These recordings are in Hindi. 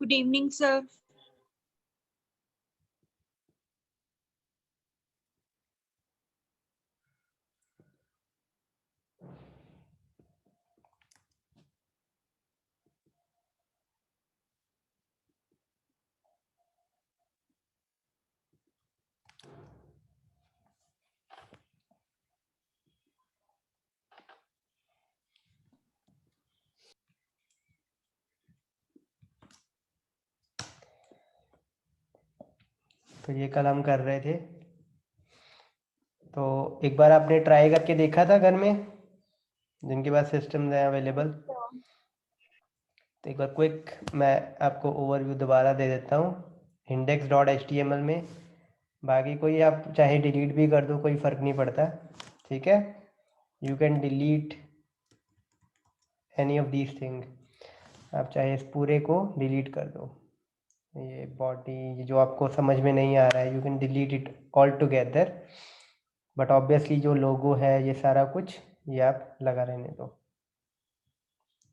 Good evening, sir. तो ये कल हम कर रहे थे, तो एक बार आपने ट्राई करके देखा था घर में जिनके पास सिस्टम है अवेलेबल। तो एक बार क्विक मैं आपको ओवरव्यू दोबारा दे देता हूँ index.html में। बाकी कोई आप चाहे डिलीट भी कर दो, कोई फ़र्क नहीं पड़ता, ठीक है। You can delete any of these thing. आप चाहे इस पूरे को डिलीट कर दो, ये बॉडी जो आपको समझ में नहीं आ रहा है, you can delete it all together. But obviously जो लोगो है ये सारा कुछ ये आप लगा रहने दो,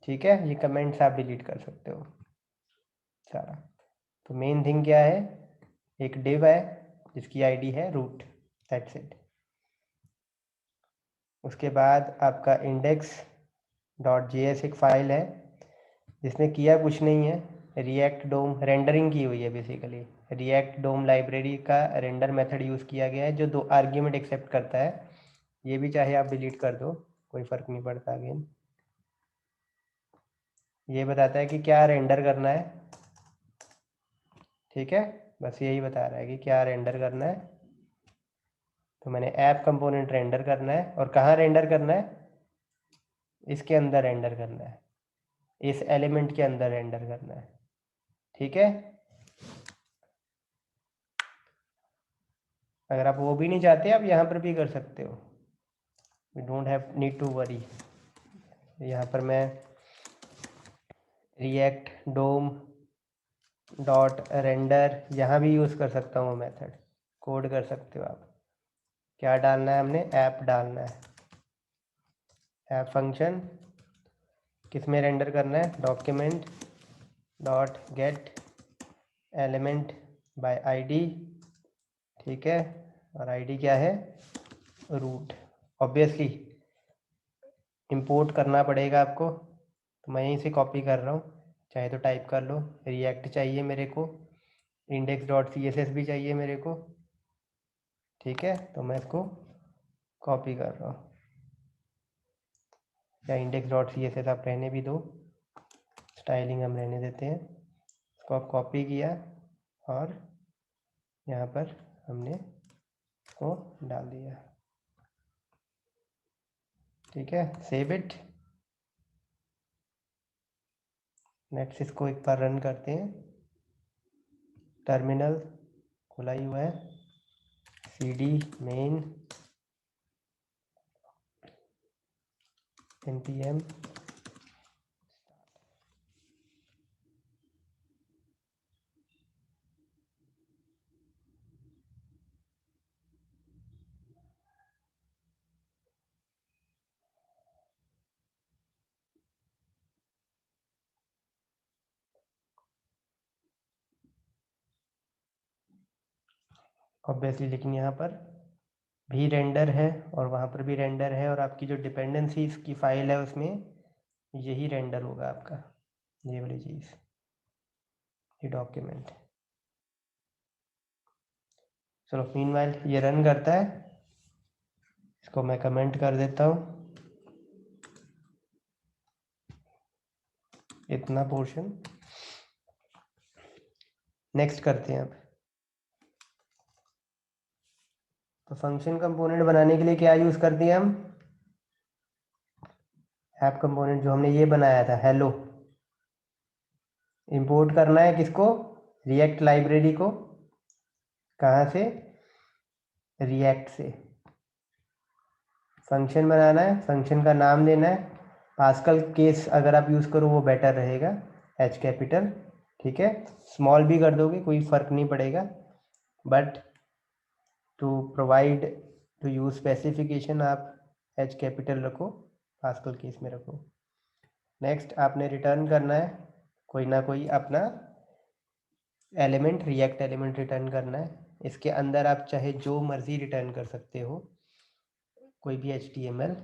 ठीक है। ये कमेंट्स आप डिलीट कर सकते हो सारा। तो मेन थिंग क्या है, एक डिव है जिसकी आईडी है रूट, दैट्स इट। उसके बाद आपका index.js एक फाइल है जिसने किया कुछ नहीं है, रिएक्ट डोम रेंडरिंग की हुई है बेसिकली। रिएक्ट डोम लाइब्रेरी का रेंडर मेथड यूज़ किया गया है जो 2 आर्ग्यूमेंट एक्सेप्ट करता है। ये भी चाहे आप डिलीट कर दो, कोई फ़र्क नहीं पड़ता। अगेन ये बताता है कि क्या रेंडर करना है, ठीक है। बस यही बता रहा है कि क्या रेंडर करना है। तो मैंने ऐप कंपोनेंट रेंडर करना है, और कहाँ रेंडर करना है, इसके अंदर रेंडर करना है, इस एलिमेंट के अंदर रेंडर करना है, ठीक है। अगर आप वो भी नहीं चाहते आप यहाँ पर भी कर सकते हो, we don't have need to worry. यहाँ पर मैं रिएक्ट डोम डॉट रेंडर यहाँ भी यूज़ कर सकता हूँ, मेथड कोड कर सकते हो आप। क्या डालना है, हमने ऐप डालना है। ऐप फंक्शन किस में रेंडर करना है, document dot gate element by ID, ठीक है। और आईडी क्या है, रूट। ऑब्वियसली इंपोर्ट करना पड़ेगा आपको, तो मैं यहीं से कॉपी कर रहा हूँ, चाहे तो टाइप कर लो। रिएक्ट चाहिए मेरे को, index.css भी चाहिए मेरे को, ठीक है। तो मैं इसको कॉपी कर रहा हूँ, या index.css आप रहने भी दो, स्टाइलिंग हम रहने देते हैं। इसको आप कॉपी किया और यहाँ पर हमने इसको डाल दिया, ठीक है। Save it. नेक्स्ट इसको एक बार रन करते हैं। टर्मिनल खुला ही हुआ है, cd main npm। ऑब्वियसली लेकिन यहाँ पर भी रेंडर है और वहाँ पर भी रेंडर है, और आपकी जो डिपेंडेंसीज की फाइल है उसमें यही रेंडर होगा आपका, ये वाली चीज़, ये डॉक्यूमेंट। चलो मीनवाइल ये रन करता है, इसको मैं कमेंट कर देता हूँ इतना पोर्शन। नेक्स्ट करते हैं अब। तो फंक्शन कंपोनेंट बनाने के लिए क्या यूज़ कर दिया हम, ऐप कंपोनेंट जो हमने ये बनाया था हेलो। इंपोर्ट करना है किसको, रिएक्ट लाइब्रेरी को। कहाँ से, रिएक्ट से। फंक्शन बनाना है, फंक्शन का नाम देना है। पास्कल केस अगर आप यूज़ करो वो बेटर रहेगा, एच कैपिटल, ठीक है। स्मॉल भी कर दोगे कोई फ़र्क नहीं पड़ेगा, but to provide to use specification आप एच कैपिटल रखो, पास्कल केस में रखो। नेक्स्ट आपने रिटर्न करना है कोई ना कोई अपना एलिमेंट, रिएक्ट एलिमेंट रिटर्न करना है। इसके अंदर आप चाहे जो मर्जी रिटर्न कर सकते हो, कोई भी HTML।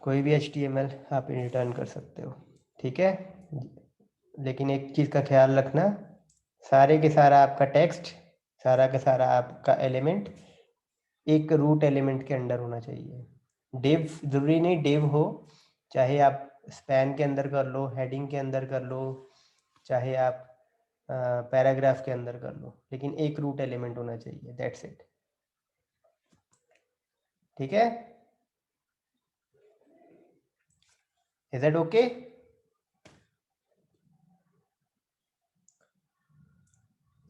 कोई भी HTML आप रिटर्न कर सकते हो, ठीक है। लेकिन एक चीज़ का ख्याल रखना, सारे के सारा आपका टेक्स्ट, सारा का सारा आपका एलिमेंट एक रूट एलिमेंट के अंडर होना चाहिए। डिव ज़रूरी नहीं डिव हो, चाहे आप स्पैन के अंदर कर लो, हेडिंग के अंदर कर लो, चाहे आप पैराग्राफ के अंदर कर लो, लेकिन एक रूट एलिमेंट होना चाहिए, दैट्स इट, ठीक है। Is that okay?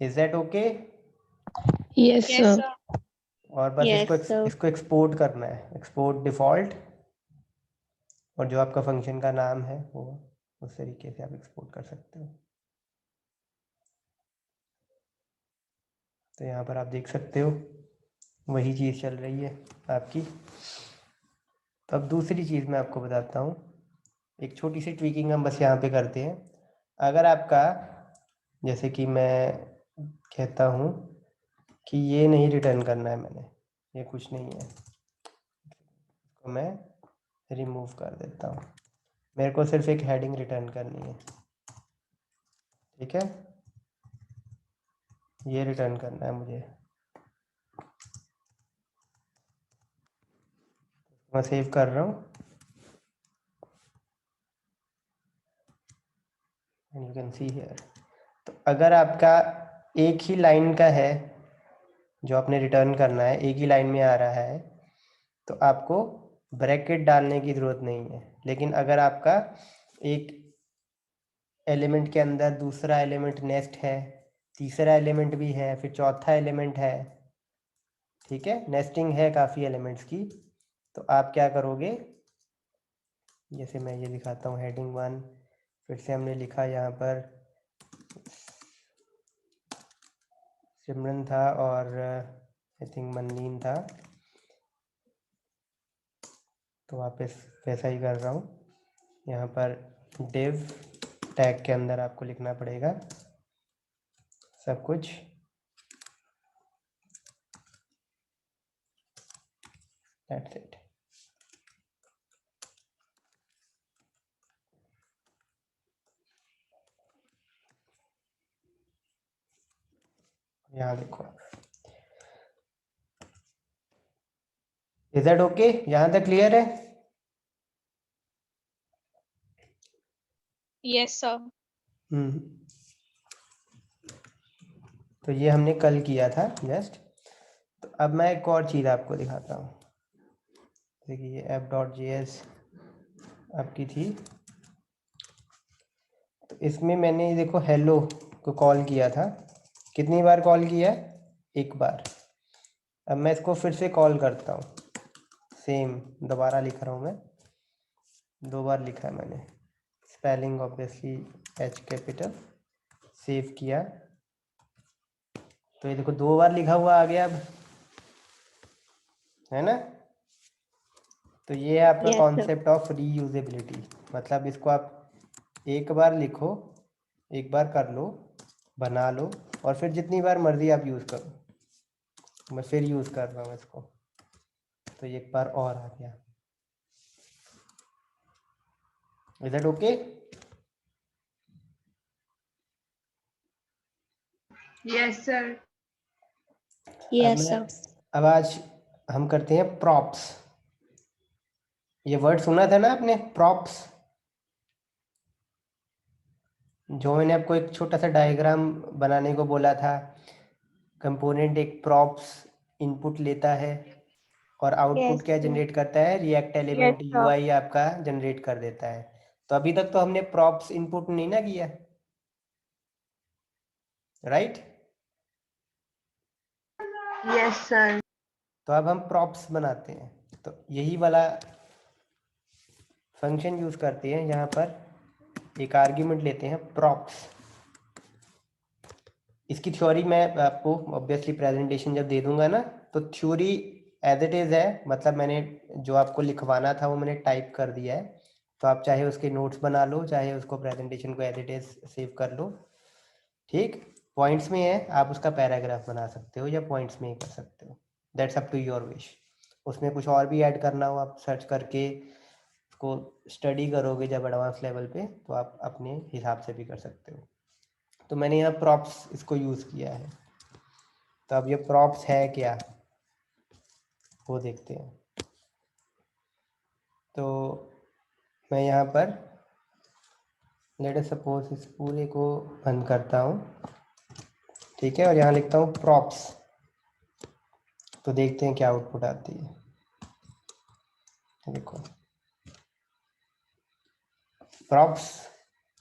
Is that okay? Yes, Yes, sir. sir. और बस Yes, sir. इसको एक्सपोर्ट करना है, एक्सपोर्ट डिफ़ॉल्ट, और जो आपका फंक्शन का नाम है वो उस तरीके से आप एक्सपोर्ट कर सकते हो। तो यहाँ पर आप देख सकते हो वही चीज़ चल रही है आपकी। तो अब दूसरी चीज़ मैं आपको बताता हूँ, एक छोटी सी ट्वीकिंग हम बस यहाँ पे करते हैं। अगर आपका, जैसे कि मैं कहता हूँ कि ये नहीं रिटर्न करना है मैंने, ये कुछ नहीं है, इसको मैं रिमूव कर देता हूँ, मेरे को सिर्फ एक हेडिंग रिटर्न करनी है, ठीक है। ये रिटर्न करना है मुझे, मैं सेव कर रहा हूँ, and you can see here. तो अगर आपका एक ही लाइन का है जो आपने रिटर्न करना है, एक ही लाइन में आ रहा है, तो आपको ब्रैकेट डालने की ज़रूरत नहीं है। लेकिन अगर आपका एक एलिमेंट के अंदर दूसरा एलिमेंट नेक्स्ट है, तीसरा एलिमेंट भी है, फिर चौथा एलिमेंट है, ठीक है, नेस्टिंग है काफ़ी एलिमेंट्स की, तो आप क्या करोगे, जैसे मैं ये दिखाता हूँ, हेडिंग 1, फिर से हमने लिखा यहाँ पर सिमरन था और आई थिंक मनलीन था, तो वापस वैसा ही कर रहा हूँ। यहाँ पर डिव टैग के अंदर आपको लिखना पड़ेगा सब कुछ, दैट्स इट। यहाँ देखो, इज दैट ओके? यहाँ तक क्लियर है? Yes, sir. तो ये हमने कल किया था जस्ट। तो अब मैं एक और चीज़ आपको दिखाता हूँ। देखिए ये app.js आपकी थी, तो इसमें मैंने देखो हेलो को कॉल किया था। कितनी बार कॉल किया? एक बार। अब मैं इसको फिर से कॉल करता हूँ, सेम दोबारा लिख रहा हूँ मैं, 2 बार लिखा है मैंने, spelling obviously H capital, save किया, तो ये देखो 2 बार लिखा हुआ आ गया अब, है ना। तो ये है आपका Yes, sir. Concept of reusability, मतलब इसको आप एक बार लिखो, एक बार कर लो, बना लो, और फिर जितनी बार मर्जी आप यूज़ करो। मैं फिर यूज़ कर रहा हूँ इसको, तो ये एक बार और आ गया। Is that okay? Yes, sir. Yes, sir. अब आज हम करते हैं प्रॉप्स। ये वर्ड सुना था ना आपने, प्रॉप्स? जो मैंने आपको एक छोटा सा डायग्राम बनाने को बोला था, कंपोनेंट एक प्रॉप्स इनपुट लेता है और आउटपुट Yes, क्या sir. जनरेट करता है, react element Yes, sir. UI आपका जनरेट कर देता है। तो अभी तक तो हमने प्रॉप्स इनपुट नहीं ना किया, राइट? Yes, sir. तो अब हम प्रॉप्स बनाते हैं, तो यही वाला फंक्शन यूज करते हैं। यहाँ पर एक आर्ग्यूमेंट लेते हैं प्रॉप्स। इसकी थ्योरी मैं आपको ऑब्वियसली प्रेजेंटेशन जब दे दूंगा ना, तो थ्योरी एज इट इज़ है, मतलब मैंने जो आपको लिखवाना था वो मैंने टाइप कर दिया है, तो आप चाहे उसके नोट्स बना लो, चाहे उसको प्रेजेंटेशन को एज इट इज़ सेव कर लो। ठीक, पॉइंट्स में है, आप उसका पैराग्राफ बना सकते हो या पॉइंट्स में ही कर सकते हो, that's up to your wish. उसमें कुछ और भी ऐड करना हो आप सर्च करके उसको स्टडी करोगे जब एडवांस लेवल पे, तो आप अपने हिसाब से भी कर सकते हो। तो मैंने यहाँ प्रॉप्स इसको यूज़ किया है। तो अब ये प्रॉप्स है क्या वो देखते हैं। तो मैं यहाँ पर लेट अस सपोज इस पूरे को बंद करता हूँ, ठीक है, और यहाँ लिखता हूँ प्रॉप्स। तो देखते हैं क्या आउटपुट आती है। देखो प्रॉप्स,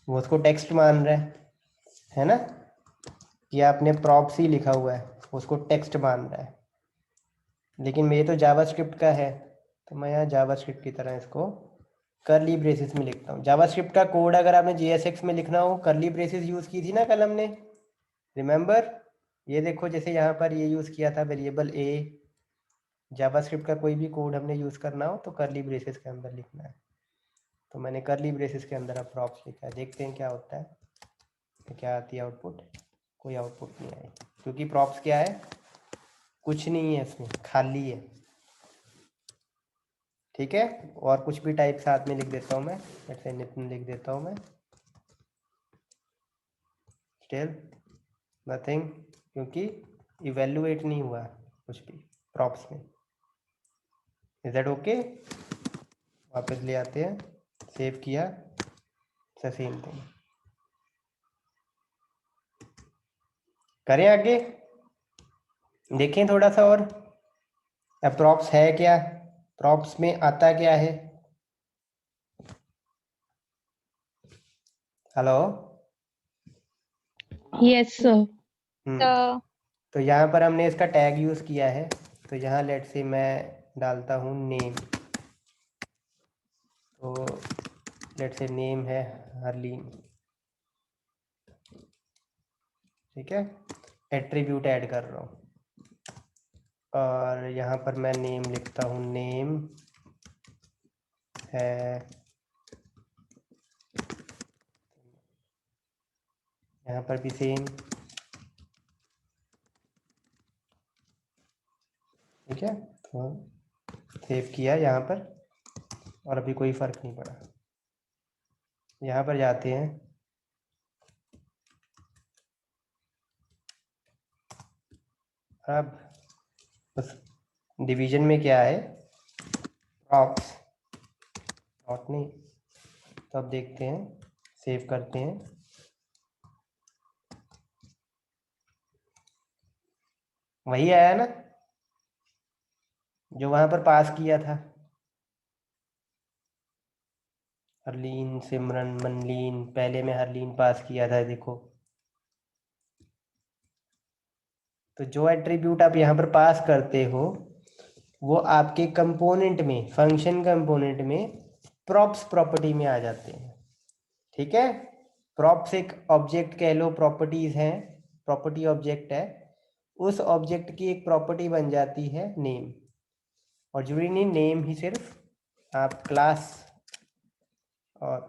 वो उसको टेक्स्ट मान रहा है ना, कि आपने प्रॉप्स ही लिखा हुआ है, उसको टेक्स्ट मान रहा है। लेकिन मेरे तो जावास्क्रिप्ट का है, तो मैं यहाँ जावास्क्रिप्ट की तरह इसको करली ब्रेसेस में लिखता हूँ। जावास्क्रिप्ट का कोड अगर आपने JSX में लिखना हो, करली ब्रेसेस यूज़ की थी ना कल हमने, रिमेंबर? ये देखो जैसे यहाँ पर ये यूज़ किया था वेरिएबल a, जावास्क्रिप्ट का कोई भी कोड हमने यूज़ करना हो तो करली ब्रेसेस के अंदर लिखना है। तो मैंने करली ब्रेसेस के अंदर अब प्रॉप्स लिखा है, देखते हैं क्या होता है, तो क्या आती है आउटपुट। कोई आउटपुट नहीं आई, क्योंकि प्रॉप्स क्या है, कुछ नहीं है इसमें, खाली है। ठीक है, और कुछ भी टाइप साथ में लिख देता हूँ मैं, जैसे नितिन लिख देता हूँ मैं, स्टिल नथिंग, क्योंकि इवेल्युएट नहीं हुआ कुछ भी प्रॉप्स में। Is that okay? वापस ले आते हैं, सेव किया, सेम थिंग करें आगे, देखें थोड़ा सा और। अब प्रॉप्स है क्या, प्रॉप्स में आता क्या है, हेलो? Yes, sir. तो यहाँ पर हमने इसका टैग यूज़ किया है, तो यहाँ लेट से मैं डालता हूँ नेम। तो लेट से नेम है हरलीन, ठीक है, एट्रीब्यूट ऐड कर रहा हूँ, और यहाँ पर मैं नेम लिखता हूँ, नेम है, यहाँ पर भी सेम, ठीक है। तो सेव किया यहाँ पर, और अभी कोई फ़र्क नहीं पड़ा। यहाँ पर जाते हैं, अब उस डिवीजन में क्या है, प्रॉप्स नॉट नहीं। तो अब देखते हैं, सेव करते हैं, वही आया ना जो वहाँ पर पास किया था, हरलीन, सिमरन, मनलीन, पहले में हरलीन पास किया था, देखो। तो जो एट्रीब्यूट आप यहाँ पर पास करते हो वो आपके कंपोनेंट में, फंक्शन कंपोनेंट में प्रॉप्स प्रॉपर्टी में आ जाते हैं, ठीक है। प्रॉप्स एक ऑब्जेक्ट कह लो, प्रॉपर्टीज हैं, प्रॉपर्टी ऑब्जेक्ट है, उस ऑब्जेक्ट की एक प्रॉपर्टी बन जाती है नेम। और जरूरी नहीं नेम ही सिर्फ, आप क्लास, और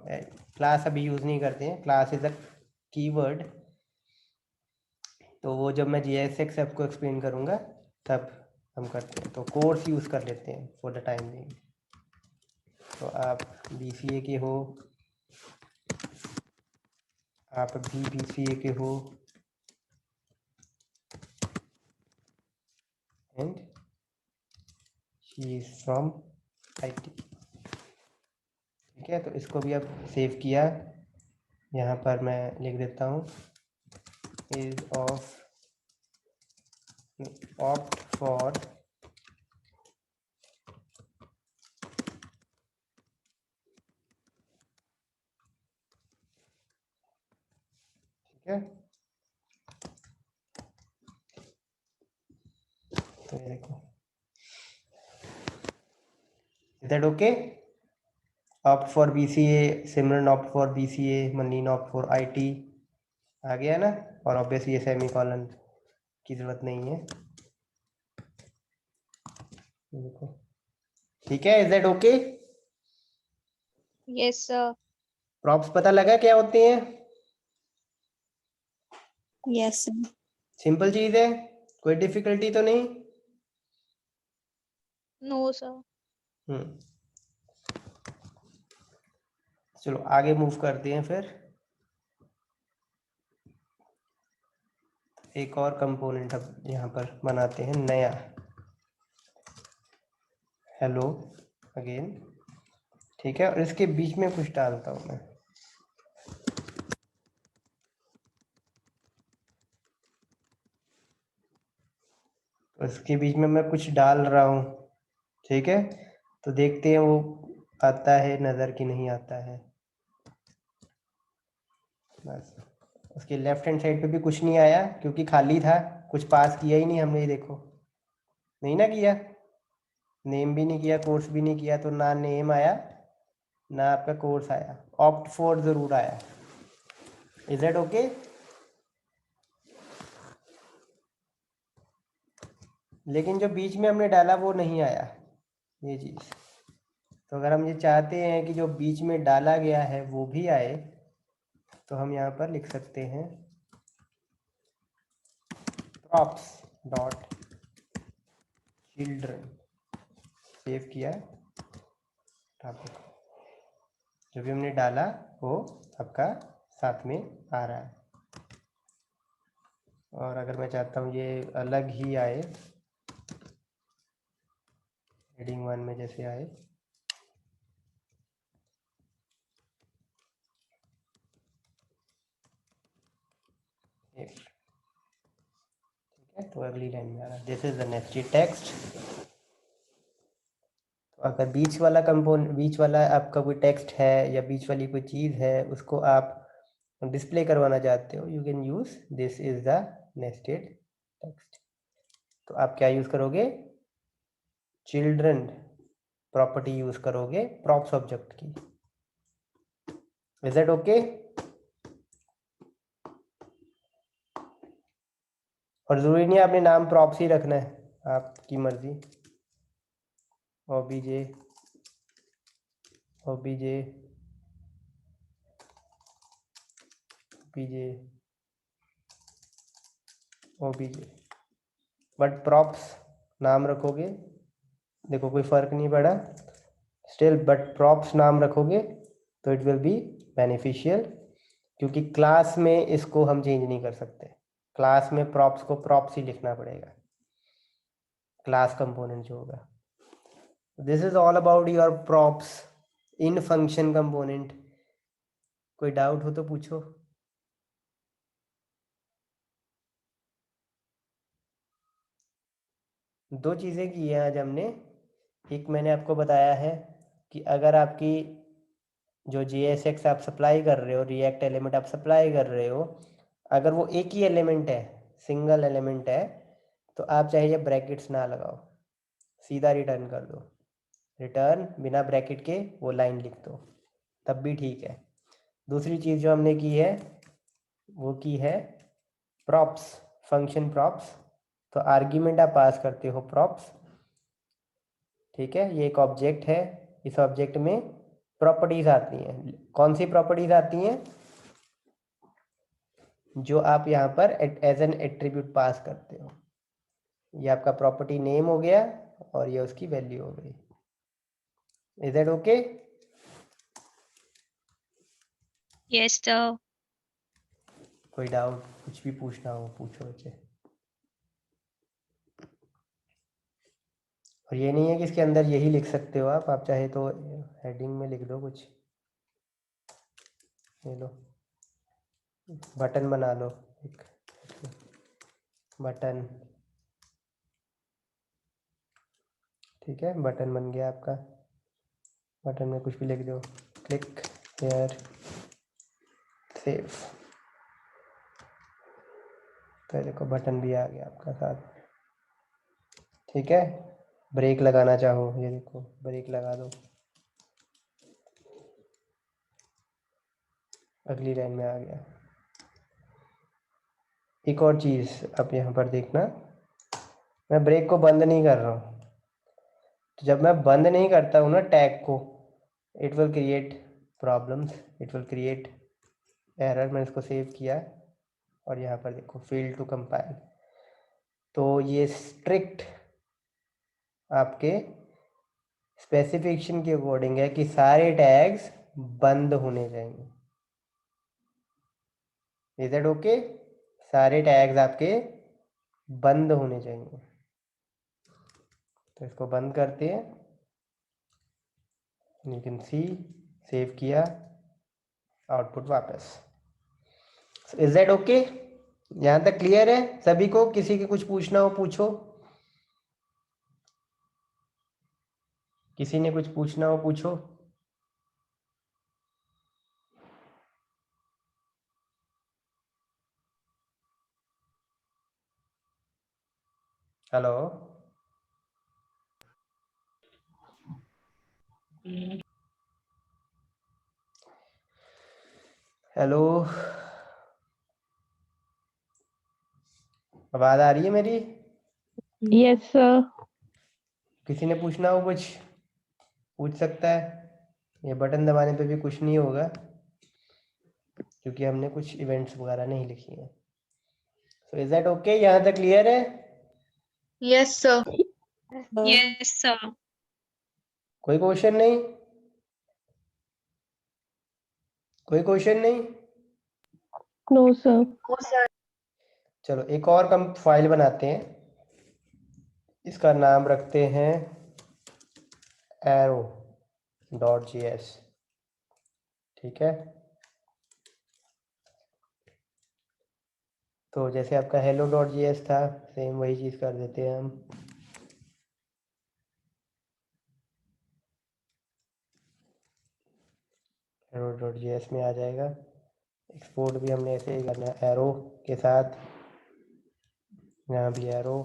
क्लास अभी यूज़ नहीं करते हैं, क्लास इज अ कीवर्ड, तो वो जब मैं JSX आपको एक्सप्लेन करूँगा तब हम करते हैं। तो कोर्स यूज़ कर लेते हैं फॉर द टाइम बिंग। तो आप BCA के हो, आप भी BCA के हो, and she is from IT, ठीक है। तो इसको भी अब सेव किया, यहाँ पर मैं लिख देता हूँ इज ऑफ ऑप्ट फॉर ठीक है। तो ये देखो, is that okay? Opt for BCA, Simran opt for BCA, Manleen opt for IT, आ गया ना। और ऑब्वियसली ये सेमी कॉलन की जरूरत नहीं है, देखो, ठीक है, is that okay? Yes, sir. Props पता लगा क्या होते हैं? Yes, sir. सिंपल चीज है, कोई डिफिकल्टी तो नहीं? No, sir. हम्म, चलो आगे मूव करते हैं फिर। एक और कंपोनेंट अब यहाँ पर बनाते हैं नया। हेलो अगेन, ठीक है, और इसके बीच में कुछ डालता हूँ मैं। तो इसके बीच में मैं कुछ डाल रहा हूँ, ठीक है, तो देखते हैं वो आता है नज़र कि नहीं आता है। बस उसके लेफ्ट हैंड साइड पे भी कुछ नहीं आया क्योंकि खाली था, कुछ पास किया ही नहीं हमने। ये देखो, नहीं ना किया, नेम भी नहीं किया, कोर्स भी नहीं किया, तो ना नेम आया ना आपका कोर्स आया। ऑप्ट फॉर ज़रूर आया। Is that okay? लेकिन जो बीच में हमने डाला वो नहीं आया, ये चीज़। तो अगर हम ये चाहते हैं कि जो बीच में डाला गया है वो भी आए, तो हम यहाँ पर लिख सकते हैं props डॉट चिल्ड्रन। सेव किया, जो भी हमने डाला वो आपका साथ में आ रहा है। और अगर मैं चाहता हूँ ये अलग ही आए, हेडिंग 1 में जैसे आए, ठीक है, तो अगली लाइन में आ रहा है, this is the nested text. तो अगर बीच वाला आपका कोई टेक्स्ट है या बीच वाली कोई चीज़ है उसको आप डिस्प्ले करवाना चाहते हो, you can use this is the nested text. तो आप क्या यूज करोगे? चिल्ड्रन प्रॉपर्टी यूज करोगे प्रॉप्स ऑब्जेक्ट की। Is that okay? और जरूरी नहीं आपने नाम प्रॉप्स ही रखना है, आपकी मर्जी। OBJ OBJ OBJ OBJ, but props नाम रखोगे, देखो कोई फर्क नहीं पड़ा स्टिल, बट प्रॉप्स नाम रखोगे तो इट विल बी बेनिफिशियल, क्योंकि क्लास में इसको हम चेंज नहीं कर सकते। क्लास में प्रॉप्स को प्रॉप्स ही लिखना पड़ेगा, क्लास कंपोनेंट जो होगा। This is all about your props in function component. कोई डाउट हो तो पूछो। दो चीज़ें की हैं आज हमने। एक मैंने आपको बताया है कि अगर आपकी जो JSX आप सप्लाई कर रहे हो, रिएक्ट एलिमेंट आप सप्लाई कर रहे हो, अगर वो एक ही एलिमेंट है, सिंगल एलिमेंट है, तो आप चाहे ये ब्रैकेट्स ना लगाओ, सीधा रिटर्न कर दो। रिटर्न बिना ब्रैकेट के वो लाइन लिख दो, तब भी ठीक है। दूसरी चीज़ जो हमने की है वो की है प्रॉप्स, फंक्शन प्रॉप्स। तो आर्ग्यूमेंट आप पास करते हो प्रॉप्स, ठीक है, ये एक ऑब्जेक्ट है, इस ऑब्जेक्ट में प्रॉपर्टीज आती हैं। कौन सी प्रॉपर्टीज आती हैं? जो आप यहाँ पर एज एन एट्रीब्यूट पास करते हो। ये आपका प्रॉपर्टी नेम हो गया और ये उसकी वैल्यू हो गई। Is that okay? Yes, sir. कोई डाउट, कुछ भी पूछना हो पूछो बच्चे। और ये नहीं है कि इसके अंदर यही लिख सकते हो आप चाहे तो हेडिंग में लिख दो कुछ, ले लो, बटन बना लो एक, बटन, ठीक है, बटन बन गया आपका। बटन में कुछ भी लिख दो, क्लिक हेयर, सेव, तो देखो बटन भी आ गया आपका साथ, ठीक है। ब्रेक लगाना चाहो, ये देखो ब्रेक लगा दो, अगली लाइन में आ गया। एक और चीज़ आप यहाँ पर देखना, मैं ब्रेक को बंद नहीं कर रहा हूँ, तो जब मैं बंद नहीं करता हूँ ना टैग को, it will create problems, it will create error. मैंने इसको सेव किया और यहाँ पर देखो फेल टू कंपाइल। तो ये स्ट्रिक्ट आपके स्पेसिफिकेशन के अकॉर्डिंग है कि सारे टैग्स बंद होने चाहिए। Is it okay? सारे टैग्स आपके बंद होने चाहिए। तो इसको बंद करते हैं। यू कैन सी, सेव किया, आउटपुट वापस। Is that okay? यहाँ तक क्लियर है सभी को? किसी के कुछ पूछना हो पूछो। किसी ने कुछ पूछना हो पूछो। हेलो, हेलो, आवाज आ रही है मेरी? Yes, sir. किसी ने पूछना हो कुछ पूछ सकता है। ये बटन दबाने पे भी कुछ नहीं होगा क्योंकि हमने कुछ इवेंट्स वगैरह नहीं लिखी है। So is that okay? यहाँ तक क्लियर है? Yes, sir. Yes, sir. कोई क्वेश्चन नहीं? कोई क्वेश्चन नहीं? No, sir. No, sir. चलो एक और कम फाइल बनाते हैं, इसका नाम रखते हैं arrow.js। ठीक है, तो जैसे आपका hello.js था सेम वही चीज़ कर देते हैं हम। arrow.js में आ जाएगा। एक्सपोर्ट भी हमने ऐसे ही करना है एरो के साथ, यहाँ भी एरो।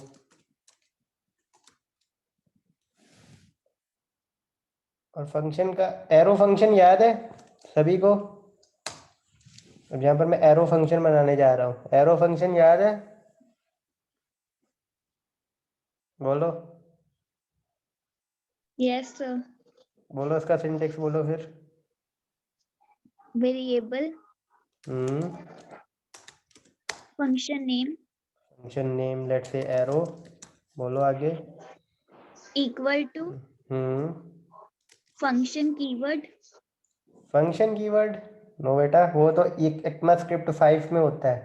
और फंक्शन का एरो फंक्शन याद है सभी को? अब यहाँ पर मैं एरो फंक्शन बनाने जा रहा हूँ। एरो फंक्शन याद है? बोलो Yes, sir. बोलो, इसका सिंटेक्स बोलो फिर। Variable, function name, function name let's say arrow. बोलो आगे। equal to, function keyword, function keyword? No बेटा, वो तो ECMAScript 5 में होता है।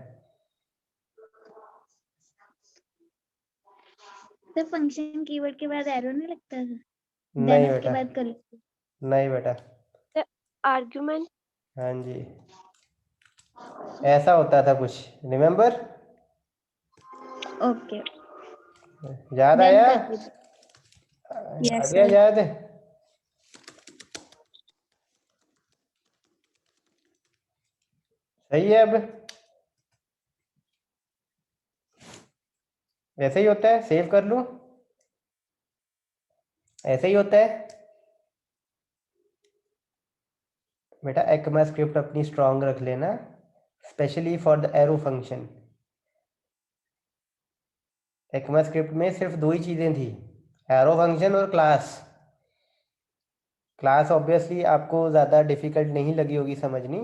तो function keyword के बाद arrow नहीं लगता था? नहीं Then उसके बेटा, बाद कर नहीं बेटा। Argument. हाँ जी, ऐसा होता था कुछ, रिमेम्बर? Okay. याद Then आया? कर दीजिए। आ Yes, गया sir. याद? सही है। अब ऐसे ही होता है, सेव कर लूं? ऐसे ही होता है बेटा। ECMAScript अपनी स्ट्रांग रख लेना, specially for the arrow function. ECMAScript में सिर्फ दो ही चीजें थी, एरो फंक्शन और क्लास। क्लास ऑब्वियसली आपको ज़्यादा डिफिकल्ट नहीं लगी होगी समझनी,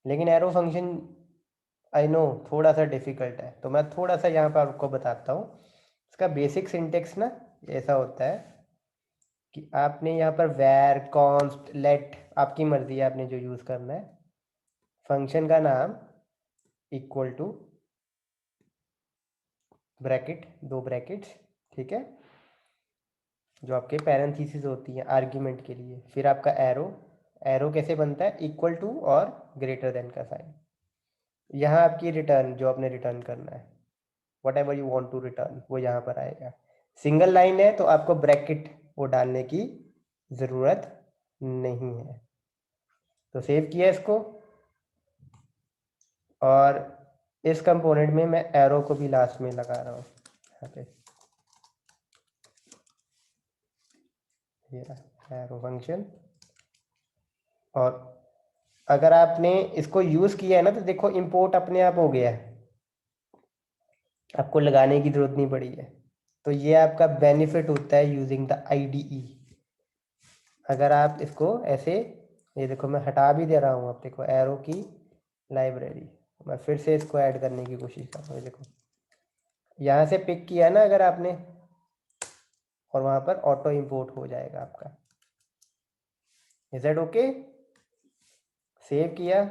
लेकिन एरो फंक्शन आई नो थोड़ा सा डिफिकल्ट है, तो मैं थोड़ा सा यहाँ पर आपको बताता हूँ। इसका बेसिक सिंटेक्स ना ऐसा होता है कि आपने यहाँ पर वैर, कॉन्स्ट, लेट, आपकी मर्जी है आपने जो यूज़ करना है। फंक्शन का नाम इक्वल टू ब्रैकेट, दो ब्रैकेट्स, ठीक है, जो आपके पैरेंथेसिस होती हैं आर्ग्यूमेंट के लिए। फिर आपका एरो। एरो कैसे बनता है? इक्वल टू और ग्रेटर देन का साइन। यहाँ आपकी रिटर्न, जो आपने रिटर्न करना है, whatever you want to return, वो यहाँ पर आएगा। सिंगल लाइन है तो आपको ब्रैकेट वो डालने की ज़रूरत नहीं है। तो सेव किया इसको, और इस कंपोनेंट में मैं एरो को भी लास्ट में लगा रहा हूँ यहाँ पे। ये एरो फंक्शन। और अगर आपने इसको यूज़ किया है ना तो देखो इंपोर्ट अपने आप हो गया है, आपको लगाने की ज़रूरत नहीं पड़ी है। तो ये आपका बेनिफिट होता है यूजिंग द IDE। अगर आप इसको ऐसे, ये देखो मैं हटा भी दे रहा हूँ, आप देखो एरो की लाइब्रेरी, मैं फिर से इसको ऐड करने की कोशिश कर रहा हूँ। देखो यहाँ से पिक किया ना अगर आपने, और वहाँ पर ऑटो इंपोर्ट हो जाएगा आपका। Is that okay? सेव किया,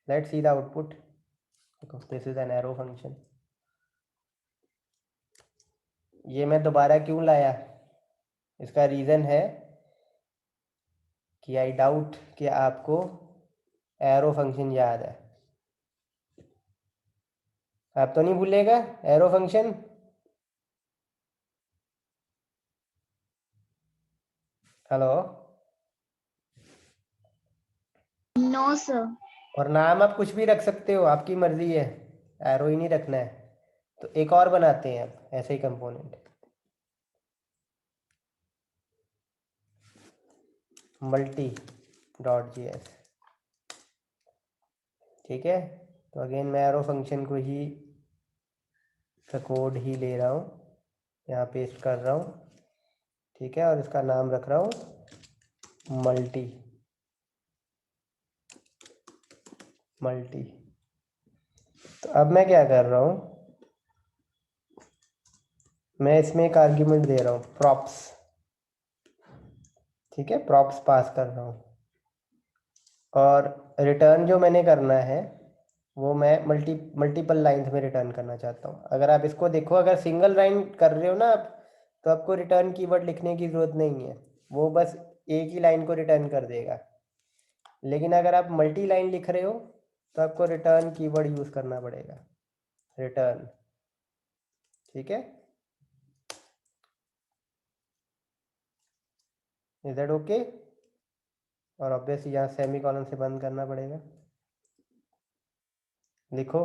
लेट्स सी द आउटपुट। देखो this is an arrow function. ये मैं दोबारा क्यों लाया, इसका रीज़न है कि आई डाउट कि आपको एरो फंक्शन याद है। आप तो नहीं भूलेगा arrow function? Hello? No sir. और नाम आप कुछ भी रख सकते हो, आपकी मर्जी है, एरो ही नहीं रखना है। तो एक और बनाते हैं अब ऐसे ही कंपोनेंट, multi.js। ठीक है, तो अगेन मैं एरो फंक्शन को ही का कोड ही ले रहा हूँ, यहाँ पेस्ट कर रहा हूँ। ठीक है, और इसका नाम रख रहा हूँ मल्टी। तो अब मैं क्या कर रहा हूँ, मैं इसमें एक आर्ग्यूमेंट दे रहा हूँ प्रॉप्स। ठीक है, प्रॉप्स पास कर रहा हूँ, और रिटर्न जो मैंने करना है वो मैं मल्टीपल लाइंस में रिटर्न करना चाहता हूँ। अगर आप इसको देखो, अगर सिंगल लाइन कर रहे हो ना आप, तो आपको रिटर्न कीवर्ड लिखने की ज़रूरत नहीं है, वो बस एक ही लाइन को रिटर्न कर देगा। लेकिन अगर आप मल्टी लाइन लिख रहे हो तो आपको रिटर्न कीवर्ड यूज़ करना पड़ेगा, रिटर्न। ठीक है, इज दैट ओके? और ऑब्वियसली यहाँ सेमी कॉलन से बंद करना पड़ेगा। लिखो,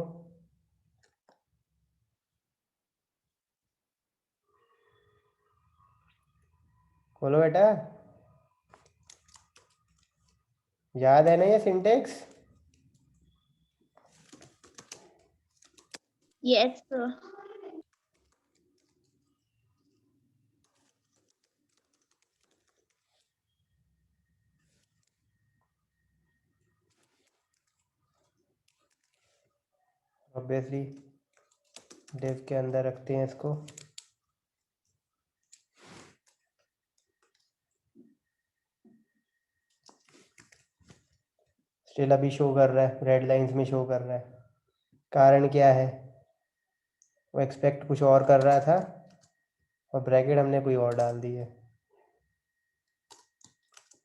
खोलो बेटा, याद है ना ये syntax? Yes sir. Obviously div के अंदर रखते हैं इसको। स्टिल अभी शो कर रहा है, रेड लाइंस में शो कर रहा है। कारण क्या है? वो एक्सपेक्ट कुछ और कर रहा था और ब्रैकेट हमने कोई और डाल दी है।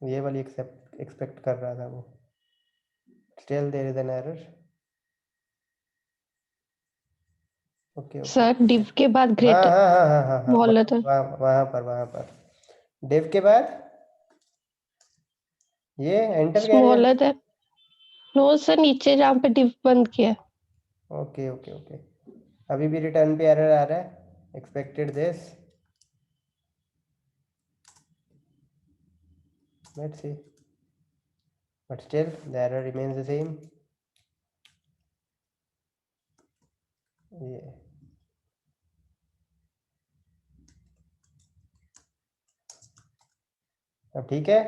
ये वाली एक्सपेक्ट कर रहा था वो। Still there is an error. Okay okay. Sir div के बाद हाँ ग्रेटर हाँ हाँ हाँ हाँ हाँ, स्मॉल लेटर। वहाँ पर डिव के बाद ये एंटर कह रहे हैं। स्मॉलर देन, नो सर नीचे जहाँ पे डिव बंद किया है। ओके ओके ओके, अभी भी रिटर्न पे एरर आ रहा है, expected this. Let's see, but still the error remains the same. ये अब ठीक है,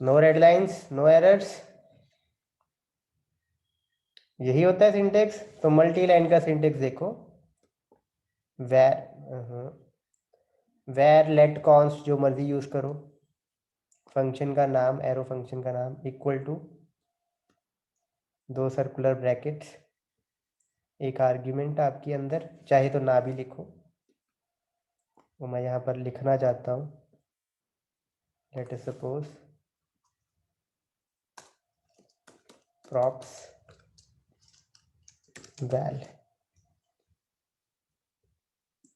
no red lines, no errors. यही होता है सिंटेक्स। तो मल्टी लाइन का सिंटेक्स देखो, वेर लेट कॉन्स्ट जो मर्जी यूज करो, फंक्शन का नाम, एरो फंक्शन का नाम इक्वल टू 2 सर्कुलर ब्रैकेट्स, एक आर्ग्यूमेंट आपके अंदर, चाहे तो ना भी लिखो, वो मैं यहाँ पर लिखना चाहता हूँ। Let us suppose props val।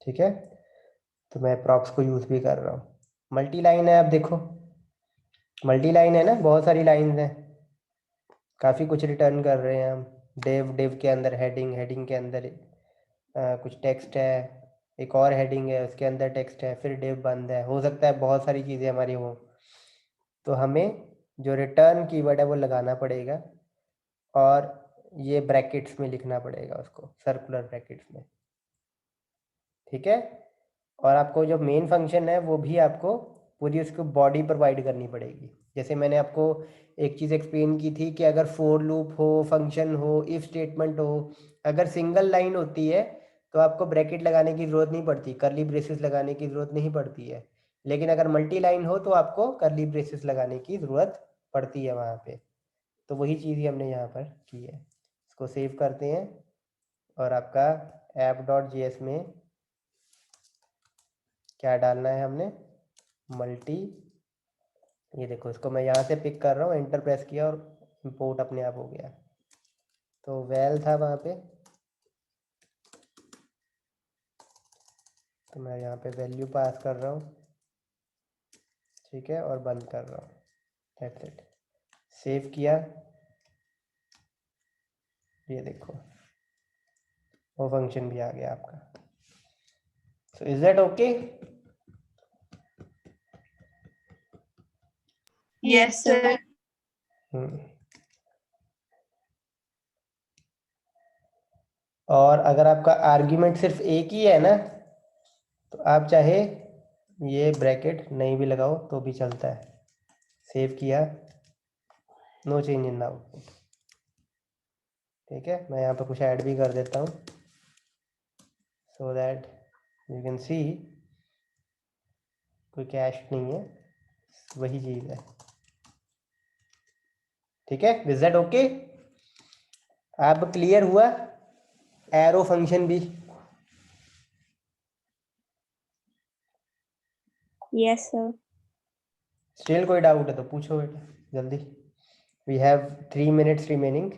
ठीक है, तो मैं प्रॉप्स को यूज भी कर रहा हूँ। मल्टी लाइन है, आप देखो मल्टी लाइन है ना, बहुत सारी लाइंस हैं, काफ़ी कुछ रिटर्न कर रहे हैं हम। डिव के अंदर हेडिंग, हेडिंग के अंदर कुछ टेक्स्ट है, एक और हेडिंग है उसके अंदर टेक्स्ट है, फिर डिव बंद है, हो सकता है बहुत सारी चीज़ें हमारी हो। तो हमें जो रिटर्न कीवर्ड है वो लगाना पड़ेगा, और ये ब्रैकेट्स में लिखना पड़ेगा उसको, सर्कुलर ब्रैकेट्स में। ठीक है, और आपको जो मेन फंक्शन है वो भी आपको पूरी उसको बॉडी प्रोवाइड करनी पड़ेगी। जैसे मैंने आपको एक चीज़ एक्सप्लेन की थी कि अगर फोर लूप हो, फंक्शन हो, इफ स्टेटमेंट हो, अगर सिंगल लाइन होती है तो आपको ब्रैकेट लगाने की ज़रूरत नहीं पड़ती, कर्ली ब्रेसेस लगाने की ज़रूरत नहीं पड़ती है। लेकिन अगर मल्टी लाइन हो तो आपको कर्ली ब्रेसेस लगाने की ज़रूरत पड़ती है वहाँ पे। तो वही चीज़ ही हमने यहाँ पर की है। इसको सेव करते हैं और आपका app.js में क्या डालना है हमने, मल्टी, ये देखो इसको मैं यहाँ से पिक कर रहा हूँ, एंटर प्रेस किया और इंपोर्ट अपने आप हो गया। तो वेल था वहाँ पे, तो मैं यहाँ पे वैल्यू पास कर रहा हूँ, ठीक है, और बंद कर रहा हूँ। That's it. सेव किया, ये देखो वो फंक्शन भी आ गया आपका। So is that okay? Yes, sir. और अगर आपका आर्ग्यूमेंट सिर्फ एक ही है ना, तो आप चाहे ये ब्रैकेट नहीं भी लगाओ तो भी चलता है। सेव किया, नो चेंज इन आउटपुट, ठीक है। मैं यहाँ पे कुछ ऐड भी कर देता हूँ so that you can see कोई कैश नहीं है, वही चीज़ है, ठीक है। Is that okay? अब क्लियर हुआ एरो फंक्शन भी? Yes, sir. स्टिल कोई डाउट है तो पूछो बेटा जल्दी। We have 3 minutes remaining.